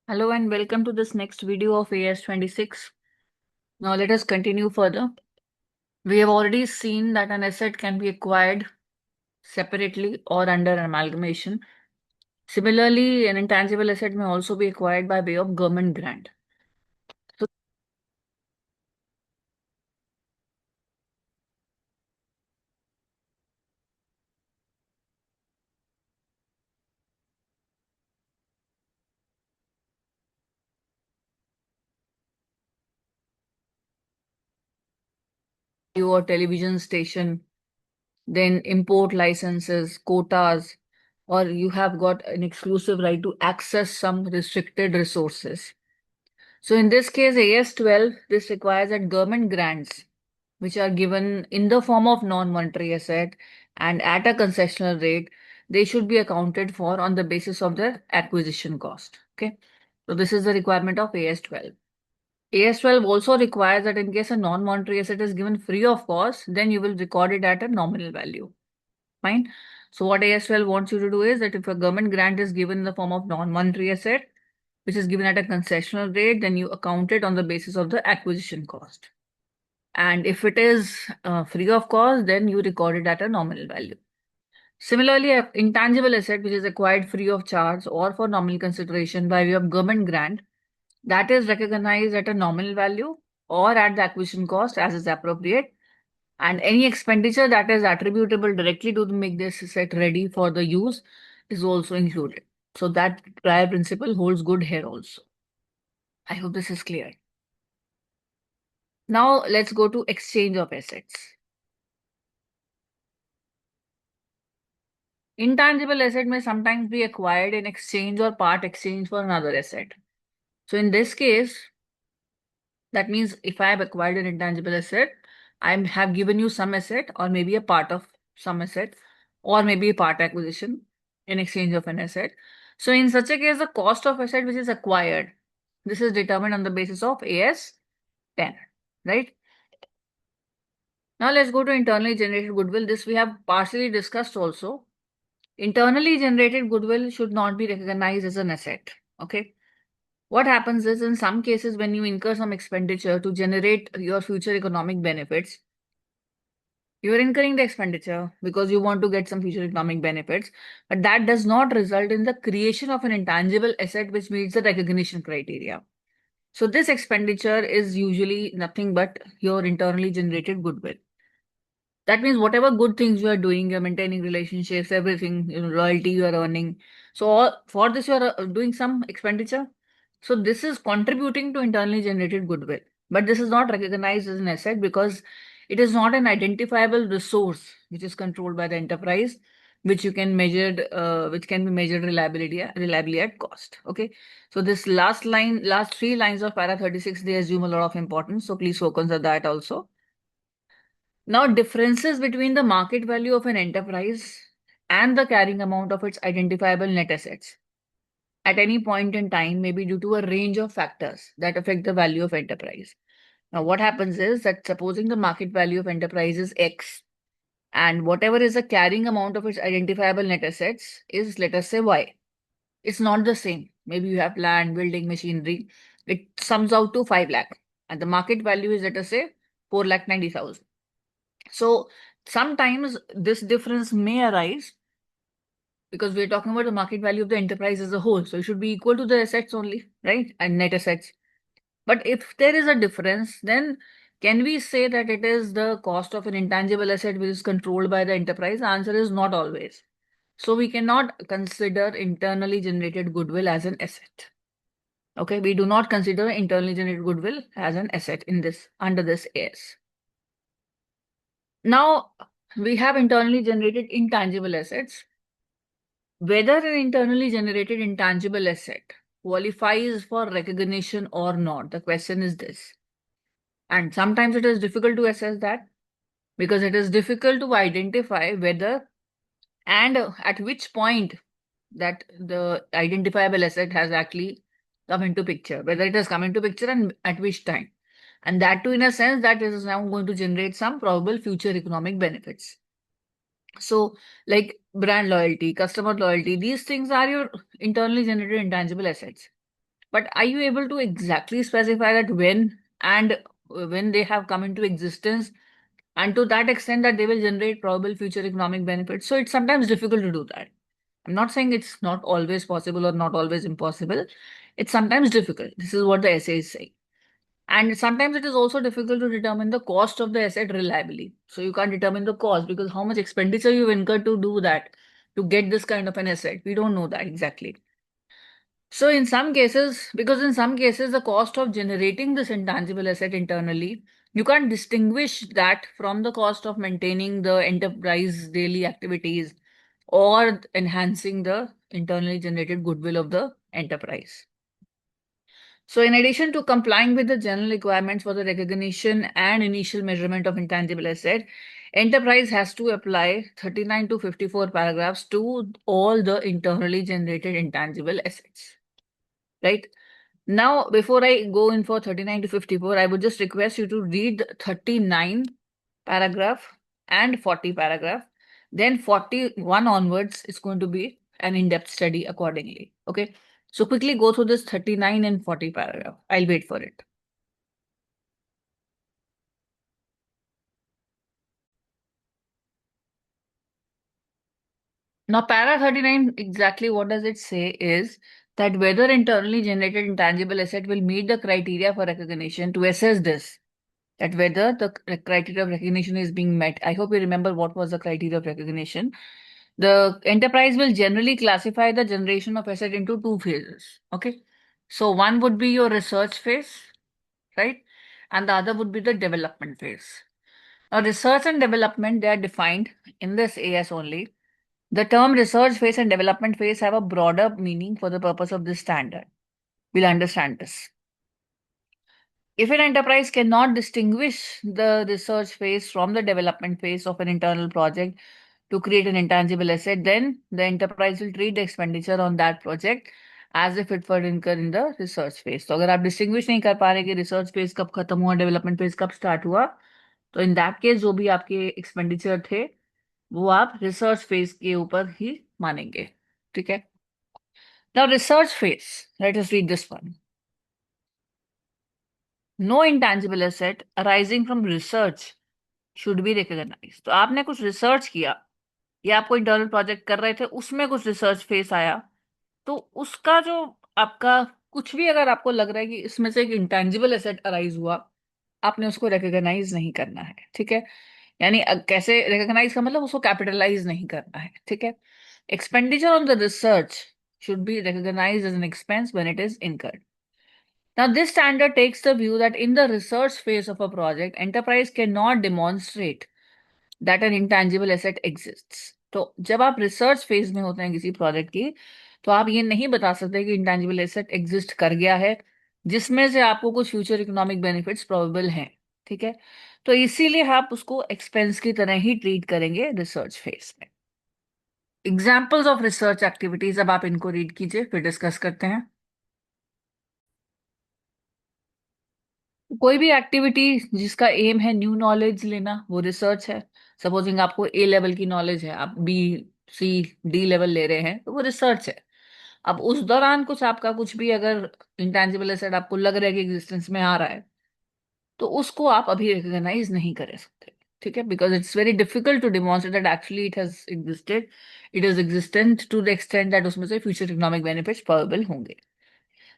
Hello and welcome to this next video of AS26. Now let us continue further. We have already seen that an asset can be acquired separately or under amalgamation. Similarly, an intangible asset may also be acquired by way of government grant. So your television station, then import licenses, quotas, or you have got an exclusive right to access some restricted resources. So in this case, AS12, this requires that government grants, which are given in the form of non-monetary asset and at a concessional rate, they should be accounted for on the basis of their acquisition cost. Okay. So this is the requirement of AS12. AS12 also requires that in case a non-monetary asset is given free of cost, then you will record it at a nominal value. Fine. So what AS12 wants you to do is that if a government grant is given in the form of non-monetary asset, which is given at a concessional rate, then you account it on the basis of the acquisition cost. And if it is free of cost, then you record it at a nominal value. Similarly, an intangible asset which is acquired free of charge or for nominal consideration by way of government grant, that is recognized at a nominal value or at the acquisition cost as is appropriate. And any expenditure that is attributable directly to make this asset ready for the use is also included. So that prior principle holds good here also. I hope this is clear. Now let's go to exchange of assets. Intangible asset may sometimes be acquired in exchange or part exchange for another asset. So in this case, that means if I have acquired an intangible asset, I have given you some asset or maybe a part of some asset or maybe a part acquisition in exchange of an asset. So in such a case, the cost of asset which is acquired, this is determined on the basis of AS10, right? Now let's go to internally generated goodwill. This we have partially discussed also. Internally generated goodwill should not be recognized as an asset. Okay. What happens is in some cases, when you incur some expenditure to generate your future economic benefits, you're incurring the expenditure because you want to get some future economic benefits, but that does not result in the creation of an intangible asset which meets the recognition criteria. So this expenditure is usually nothing but your internally generated goodwill. That means whatever good things you are doing, you're maintaining relationships, everything, loyalty you are earning. So for this, you are doing some expenditure. So this is contributing to internally generated goodwill. But this is not recognized as an asset because it is not an identifiable resource which is controlled by the enterprise, which you can measure, which can be measured reliably at cost. Okay. So this last line, last three lines of para 36, they assume a lot of importance. So please focus on that also. Now, differences between the market value of an enterprise and the carrying amount of its identifiable net assets at any point in time may be due to a range of factors that affect the value of enterprise. Now, what happens is that supposing the market value of enterprise is X and whatever is the carrying amount of its identifiable net assets is, let us say, Y. It's not the same. Maybe you have land, building, machinery. It sums out to 5 lakh and the market value is, let us say, 4 lakh 90,000. So sometimes this difference may arise because we're talking about the market value of the enterprise as a whole. So it should be equal to the assets only, right? And net assets. But if there is a difference, then can we say that it is the cost of an intangible asset which is controlled by the enterprise? The answer is not always. So we cannot consider internally generated goodwill as an asset. Okay, we do not consider internally generated goodwill as an asset in this under this AS. Now, we have internally generated intangible assets. Whether an internally generated intangible asset qualifies for recognition or not, the question is this. And sometimes it is difficult to assess that because it is difficult to identify whether and at which point that the identifiable asset has actually come into picture, whether it has come into picture and at which time. And that too, in a sense, that is now going to generate some probable future economic benefits. So, like brand loyalty, customer loyalty, these things are your internally generated intangible assets. But are you able to exactly specify that when they have come into existence, and to that extent that they will generate probable future economic benefits? So it's sometimes difficult to do that. I'm not saying it's not always possible or not always impossible. It's sometimes difficult. This is what the essay is saying. And sometimes it is also difficult to determine the cost of the asset reliably. So you can't determine the cost because how much expenditure you've incurred to do that, to get this kind of an asset. We don't know that exactly. So in some cases, because in some cases the cost of generating this intangible asset internally, you can't distinguish that from the cost of maintaining the enterprise daily activities or enhancing the internally generated goodwill of the enterprise. So in addition to complying with the general requirements for the recognition and initial measurement of intangible asset, enterprise has to apply 39 to 54 paragraphs to all the internally generated intangible assets. Right? Now, before I go in for 39 to 54, I would just request you to read 39 paragraph and 40 paragraph. Then 41 onwards is going to be an in-depth study accordingly. Okay. So quickly go through this 39 and 40 paragraph. I'll wait for it. Now, para 39, exactly what does it say is that whether internally generated intangible asset will meet the criteria for recognition. To assess this, that whether the criteria of recognition is being met. I hope you remember what was the criteria of recognition. The enterprise will generally classify the generation of asset into two phases. Okay. So one would be your research phase, right? And the other would be the development phase. Now, research and development, they are defined in this AS only. The term research phase and development phase have a broader meaning for the purpose of this standard. We'll understand this. If an enterprise cannot distinguish the research phase from the development phase of an internal project to create an intangible asset, then the enterprise will treat the expenditure on that project as if it were incurred in the research phase. तो अगर आप distinguish नहीं कर पा रहे कि research phase कब खत्म हुआ, डेवलपमेंट फेज कब स्टार्ट हुआ, तो इन दैट केस जो भी आपके एक्सपेंडिचर थे वो आप रिसर्च फेज के ऊपर ही मानेंगे. ठीक है. Now research phase. Let us read this one. No intangible asset arising from research should be recognized. तो आपने कुछ रिसर्च किया या आप कोई इंटरनल प्रोजेक्ट कर रहे थे, उसमें कुछ रिसर्च फेस आया, तो उसका जो आपका कुछ भी अगर आपको लग रहा है कि इसमें से एक इंटेंजिबल एसेट अराइज हुआ, आपने उसको रिकॉग्नाइज नहीं करना है. ठीक है. यानी कैसे रिकॉग्नाइज का मतलब उसको कैपिटलाइज नहीं करना है. ठीक है. Expenditure on the research should be recognized as an expense when it is incurred. Now, this standard takes the view that in the research phase of a project, enterprise cannot demonstrate that an intangible asset exists. तो जब आप research phase में होते हैं किसी project की, तो आप ये नहीं बता सकते कि इंटेंजिबल एसेट एग्जिस्ट कर गया है जिसमें से आपको कुछ फ्यूचर इकोनॉमिक बेनिफिट्स प्रोबेबल हैं. ठीक है. तो इसीलिए आप उसको एक्सपेंस की तरह ही ट्रीट करेंगे रिसर्च फेज में. एग्जाम्पल्स ऑफ रिसर्च एक्टिविटीज, अब आप इनको रीड कीजिए फिर डिस्कस करते हैं. कोई भी एक्टिविटी जिसका एम है न्यू नॉलेज लेना, वो रिसर्च है. सपोजिंग आपको ए लेवल की नॉलेज है, आप बी सी डी लेवल ले रहे हैं, तो वो रिसर्च है. अब उस दौरान कुछ आपका कुछ भी अगर इंटेंजिबल एसेट आपको लग रहा है कि एग्जिस्टेंस में आ रहा है, तो उसको आप अभी रिकॉग्नाइज नहीं कर सकते. ठीक है. Because it's very difficult to demonstrate that actually it has existed, it is existent to the extent that उसमें से फ्यूचर इकोनॉमिक बेनिफिट्स पॉसिबल होंगे.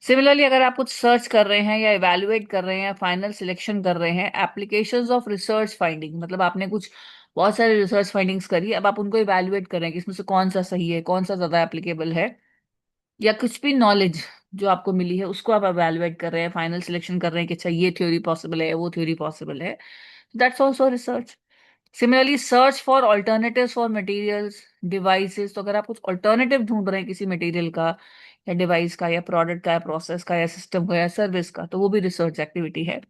सिमिलरली अगर आप कुछ सर्च कर रहे हैं या इवेलुएट कर रहे हैं, फाइनल सिलेक्शन कर रहे हैं, एप्लीकेशंस ऑफ रिसर्च फाइंडिंग, मतलब आपने कुछ बहुत सारे रिसर्च फाइंडिंग्स करी, अब आप उनको इवेलुएट कर रहे हैं कि इसमें से कौन सा सही है, कौन सा ज्यादा एप्लीकेबल है, या कुछ भी नॉलेज जो आपको मिली है उसको आप इवेलुएट कर रहे हैं, फाइनल सिलेक्शन कर रहे हैं कि अच्छा ये थ्योरी पॉसिबल है, वो थ्योरी पॉसिबल है. That's also research. Similarly search for alternatives for materials devices, तो अगर आप कुछ ऑल्टरनेटिव ढूंढ रहे हैं किसी मटेरियल का या डिवाइस का या प्रोडक्ट का या प्रोसेस का या सिस्टम का या सर्विस का, तो वो भी रिसर्च एक्टिविटी है.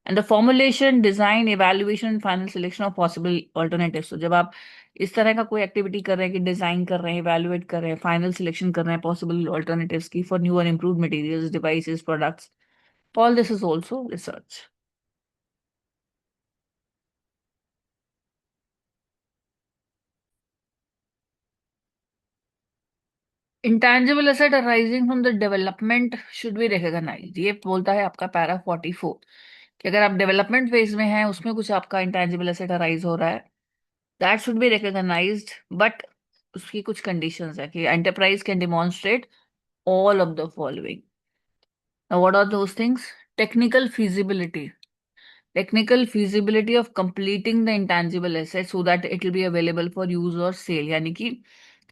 And the formulation design evaluation final selection of possible alternatives, तो जब आप इस तरह का कोई एक्टिविटी कर रहे हैं कि डिजाइन कर रहे हैं, इवेल्युएट कर रहे हैं, फाइनल सिलेक्शन कर रहे हैं पॉसिबल ऑल्टरनेटिव्स की फॉर न्यू और improve materials devices products, all this is also research. Intangible asset arising from the development should be recognised, ये बोलता है आपका पैरा 44 कि अगर आप डेवलपमेंट फेज में हैं, उसमें कुछ आपका इंटेंजिबल एसेट अराइज हो रहा है, that should be recognised, but उसकी कुछ कंडीशंस है कि enterprise can demonstrate all of the following. Now, what are those things? Technical feasibility. Technical feasibility of completing the intangible asset so that it will be available for use or sale. यानी कि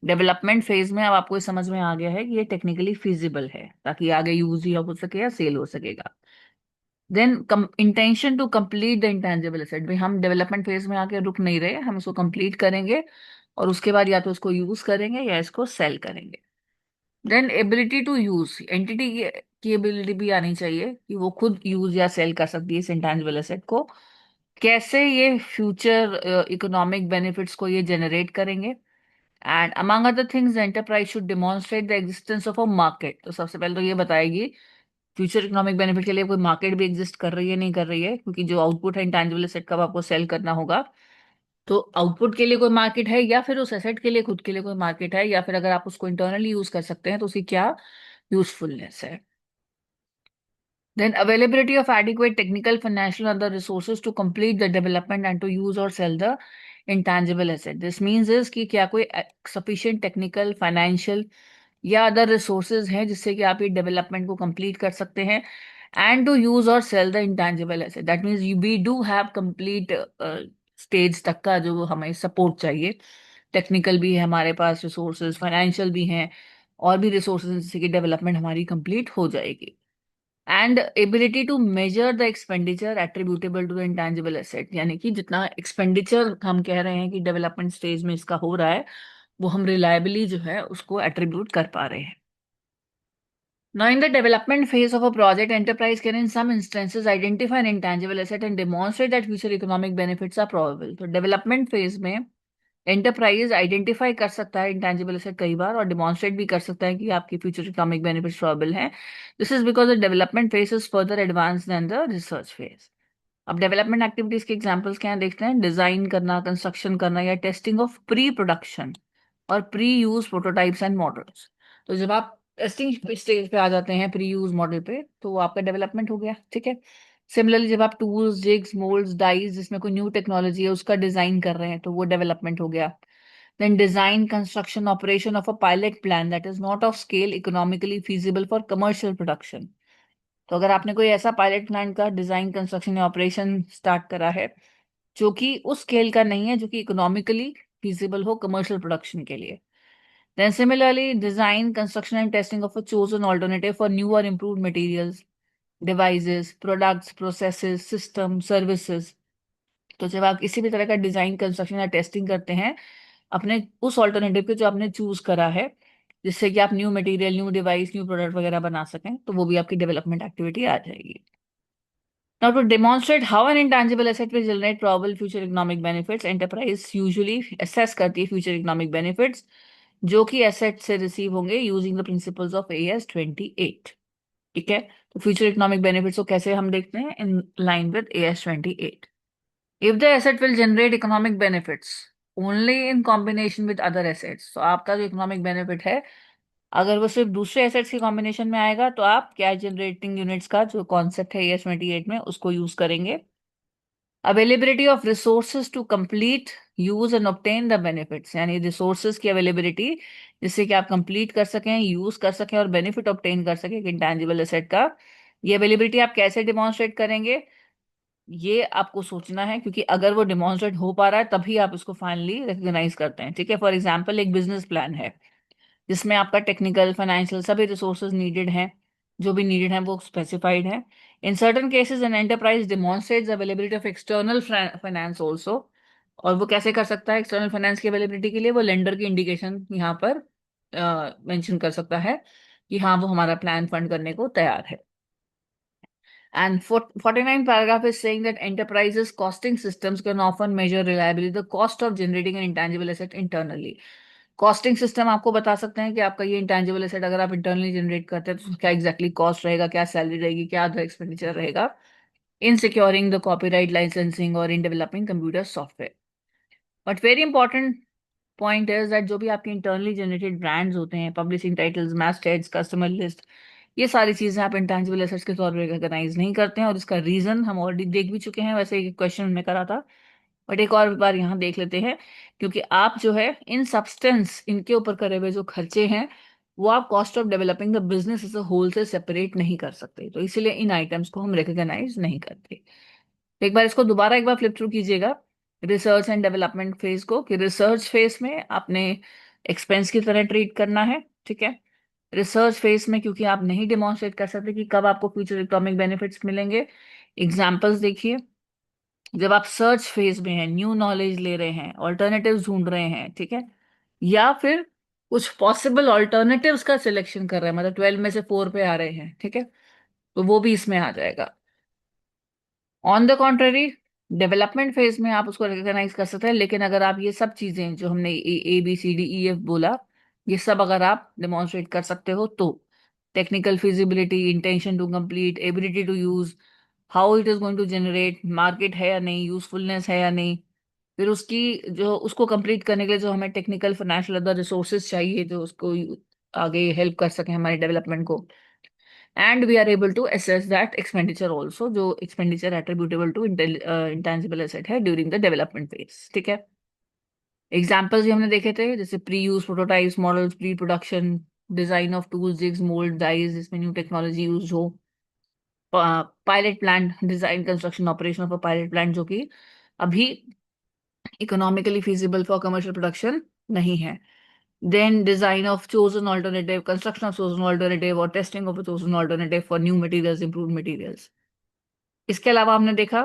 development phase में अब आपको ये समझ में आ गया है कि ये टेक्निकली फिजिबल है, ताकि आगे यूज या हो सके या सेल हो सकेगा। Then intention to complete the intangible asset, भाई हम डेवलपमेंट फेज में आके रुक नहीं रहे, हम इसको कंप्लीट करेंगे और उसके बाद या तो इसको यूज करेंगे या इसको सेल करेंगे। Then ability to use, entity की एबिलिटी भी आनी चाहिए कि वो खुद यूज या सेल कर सकती है इस इंटेंजिबल एसेट को। कैसे ये फ्यूचर इकोनॉमिक बेनिफिट्स को ये जनरेट करेंगे। And among other things enterprise should demonstrate the existence of a market, तो सबसे पहले तो ये बताएगी फ्यूचर इकोनॉमिक बेनिफिट के लिए कोई मार्केट भी एग्जिस्ट कर रही है नहीं कर रही है, क्योंकि जो आउटपुट है इंटेंजिबल एसेट का वो आपको सेल करना होगा। तो आउटपुट के लिए कोई मार्केट है, या फिर उस एसेट के लिए खुद के लिए कोई मार्केट है, या फिर अगर आप उसको इंटरनली यूज कर सकते हैं तो उसकी क्या यूजफुलनेस है। Then availability of adequate technical, financial, and other resources to complete the development and to use or sell the intangible asset. This means is कि क्या कोई sufficient technical, financial या अदर रिसोर्सेज हैं जिससे कि आप ये डेवलपमेंट को कंप्लीट कर सकते हैं एंड टू यूज और sell the intangible asset. That means we do have complete stage तक का जो हमें सपोर्ट चाहिए, टेक्निकल भी है हमारे पास रिसोर्सेज, फाइनेंशियल भी हैं, और भी रिसोर्सेज जिससे कि डेवलपमेंट हमारी कंप्लीट हो जाएगी। And ability to measure the expenditure attributable to the intangible asset, यानी कि जितना एक्सपेंडिचर हम कह रहे हैं कि डेवलपमेंट स्टेज में इसका हो रहा है, वो हम रिलायबली जो है उसको एट्रीब्यूट कर पा रहे हैं। Now, in the development phase of a project, enterprise can, in some instances, identify an intangible asset and demonstrate that future economic benefits are probable. तो डेवलपमेंट फेज में एंटरप्राइज आइडेंटिफाई कर सकता है इंटेंजिबल एसेट कई बार, और demonstrate भी कर सकता है कि आपकी फ्यूचर इकोनॉमिक बेनिफिट्स प्रोबेबल हैं। This is because the development phase is further advance than the research phase. अब डेवलपमेंट एक्टिविटीज के एग्जांपल्स क्या हैं देखते हैं। डिजाइन करना, कंस्ट्रक्शन करना, या टेस्टिंग ऑफ प्री प्रोडक्शन और pre use prototypes and models. तो जब आप टेस्टिंग स्टेज पे आ जाते हैं प्री यूज मॉडल पे, तो वो आपका डेवलपमेंट हो गया, ठीक है। सिमिलरली जब आप टूल्स, जिग्स, मोल्ड्स, डाइज, जिसमें कोई न्यू टेक्नोलॉजी है उसका डिजाइन कर रहे हैं, तो वो डेवलपमेंट हो गया। Then design, construction, operation of a pilot plan that is not of scale economically feasible for commercial production. तो अगर आपने कोई ऐसा पायलट प्लांट का डिजाइन, कंस्ट्रक्शन या ऑपरेशन स्टार्ट करा है जो कि उस स्केल का नहीं है जो कि इकोनॉमिकली फीजिबल हो कमर्शियल प्रोडक्शन के लिए। Then similarly design, construction and testing of a chosen alternative for new or improved materials, devices, products, processes, system, services. तो जब आप किसी भी तरह का डिजाइन, कंस्ट्रक्शन या टेस्टिंग करते हैं अपने उस ऑल्टरनेटिव के जो आपने चूज करा है, जिससे कि आप new material, new device, new product वगैरह बना सकें, तो वो भी आपकी डेवलपमेंट एक्टिविटी आ जाएगी। Now, to demonstrate how an intangible asset will generate probable future economic benefits, enterprise usually assess करती है future economic benefits जो कि एसेट से रिसीव होंगे using the principles of AS 28। ठीक है, तो फ्यूचर इकोनॉमिक बेनिफिट्स को कैसे हम देखते हैं in line with AS 28। If the asset will generate economic benefits only in combination with other assets, तो आपका जो इकोनॉमिक बेनिफिट है अगर वो सिर्फ दूसरे एसेट्स के कॉम्बिनेशन में आएगा, तो आप कैश जनरेटिंग यूनिट्स का जो कॉन्सेप्ट है AS 28 में उसको यूज करेंगे। Availability of resources to complete use and obtain the benefits, यानी रिसोर्सेज की अवेलेबिलिटी जिससे कि आप कंप्लीट कर सकें, यूज कर सकें और बेनिफिट ऑब्टेन कर सकें इंटेंजिबल एसेट का। ये अवेलेबिलिटी आप कैसे डिमॉन्स्ट्रेट करेंगे, ये आपको सोचना है, क्योंकि अगर वो डिमॉन्स्ट्रेट हो पा रहा है तभी आप इसको फाइनली रिकॉग्नाइज करते हैं। ठीक है, फॉर एग्जाम्पल एक बिजनेस प्लान है जिसमें आपका टेक्निकल, फाइनेंशियल सभी रिसोर्सेज नीडेड हैं, जो भी नीडेड हैं वो स्पेसिफाइड है। In certain cases an enterprise demonstrates availability of external finance also. और वो कैसे कर सकता है एक्सटर्नल फाइनेंस की अवेलेबिलिटी के लिए, वो लेंडर की इंडिकेशन यहाँ पर मेंशन कर सकता है कि हाँ वो हमारा प्लान फंड करने को तैयार है। And 49 paragraph is saying that enterprises costing systems can often measure reliably the cost of generating an intangible asset internally. Costing system आपको बता सकते हैं कि आपका ये इंटेंजिबल एसेट अगर आप इंटरनली जनरेट करते हैं तो क्या एग्जैक्टली कॉस्ट रहेगा, क्या सैलरी रहेगी, क्या अदर एक्सपेंडिचर रहेगा इन सिक्योरिंग द कॉपीराइट लाइसेंसिंग और in developing computer software. But very important point is that जो भी आपके इंटरनली जनरेटेड ब्रांड्स होते हैं, publishing titles, masters, customer list, ये सारी चीजें आप इंटेंजिबल एसेट्स के तौर पर रिकॉग्नाइज नहीं करते हैं। और इसका रीजन हम ऑलरेडी देख भी चुके हैं, वैसे एक क्वेश्चन में करा था, बट एक और बार यहाँ देख लेते हैं। क्योंकि आप जो है इन सब्सटेंस, इनके ऊपर करे हुए जो खर्चे हैं, वो आप cost of developing the business as a whole से सेपरेट नहीं कर सकते, तो इसीलिए इन आइटम्स को हम रिकॉग्नाइज नहीं करते। एक बार इसको दोबारा एक बार फ्लिप थ्रू कीजिएगा, रिसर्च एंड डेवलपमेंट फेज को, कि रिसर्च फेज में आपने एक्सपेंस की तरह ट्रीट करना है, ठीक है। रिसर्च फेज में क्योंकि आप नहीं डिमॉन्स्ट्रेट कर सकते कि कब आपको फ्यूचर इकोनॉमिक बेनिफिट्स मिलेंगे, एग्जाम्पल्स देखिए। जब आप सर्च फेज में हैं, न्यू नॉलेज ले रहे हैं, ऑल्टरनेटिव्स ढूंढ रहे हैं, ठीक है, या फिर कुछ पॉसिबल ऑल्टरनेटिव्स का सिलेक्शन कर रहे हैं, मतलब 12 में से 4 पे आ रहे हैं, ठीक है, तो वो भी इसमें आ जाएगा। On the contrary, development phase में आप उसको रिकॉग्नाइज कर सकते हैं, लेकिन अगर आप ये सब चीजें जो हमने ABCDEF बोला, ये सब अगर आप डिमॉन्स्ट्रेट कर सकते हो तो technical feasibility, intention to complete, ability to use, how it is going to generate, market है या नहीं, यूजफुलनेस है या नहीं, फिर उसकी जो उसको कंप्लीट करने के लिए जो हमें टेक्निकल, फाइनेंशियल, अदर रिसोर्सेज चाहिए जो उसको आगे हेल्प कर सके हमारे डेवलपमेंट को, and we are able to assess that expenditure also, जो expenditure attributable to intangible asset है during the development phase, ठीक है। एग्जाम्पल्स भी हमने देखे थे, जैसे pre use, prototypes, models, pre production, design of tools, jigs, mould, dies, जिसमें न्यू टेक्नोलॉजी यूज हो, pilot plant, design, construction, operation of a pilot plant जो कि अभी economically feasible for commercial production नहीं है। Then design of chosen alternative, construction of chosen alternative और testing of a chosen alternative for new materials, improved materials। इसके अलावा हमने देखा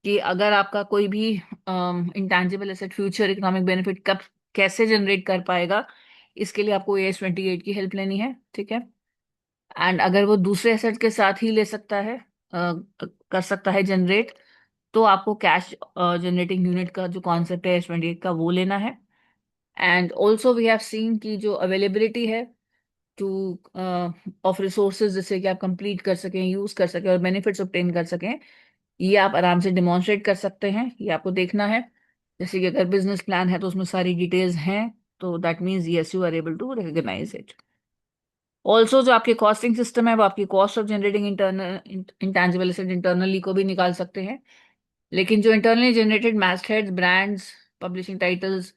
कि अगर आपका कोई भी intangible asset future economic benefit कब कैसे जनरेट कर पाएगा, इसके लिए आपको AS28 की हेल्प लेनी है, ठीक है। एंड अगर वो दूसरे एसेट के साथ ही ले सकता है, कर सकता है जनरेट, तो आपको कैश जनरेटिंग यूनिट का जो कॉन्सेप्ट है AS28 का, वो लेना है। And also we have seen की जो अवेलेबिलिटी है टू ऑफ रिसोर्सेज, जिससे कि आप कंप्लीट कर सकें, यूज कर सकें और बेनिफिट्स ऑब्टेन कर सकें, ये आप आराम से डिमॉन्स्ट्रेट कर सकते हैं, ये आपको देखना है। जैसे कि अगर बिजनेस प्लान है तो उसमें सारी डिटेल्स हैं, तो that means yes, you are able to recognise it. Also जो आपके कॉस्टिंग सिस्टम है, वो आपकी cost of generating internal intangible asset internally को भी निकाल सकते हैं, लेकिन जो internally generated mastheads, brands, publishing titles,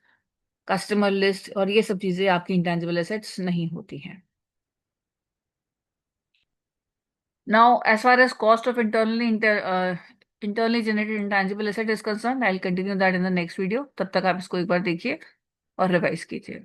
customer list और ये सब चीजें आपकी इंटेंजिबल एसेट्स नहीं होती हैं। Now, as far as cost of internally generated intangible asset is concerned, I'll continue that in the next video. तब तक आप इसको एक बार देखिए और रिवाइज कीजिए।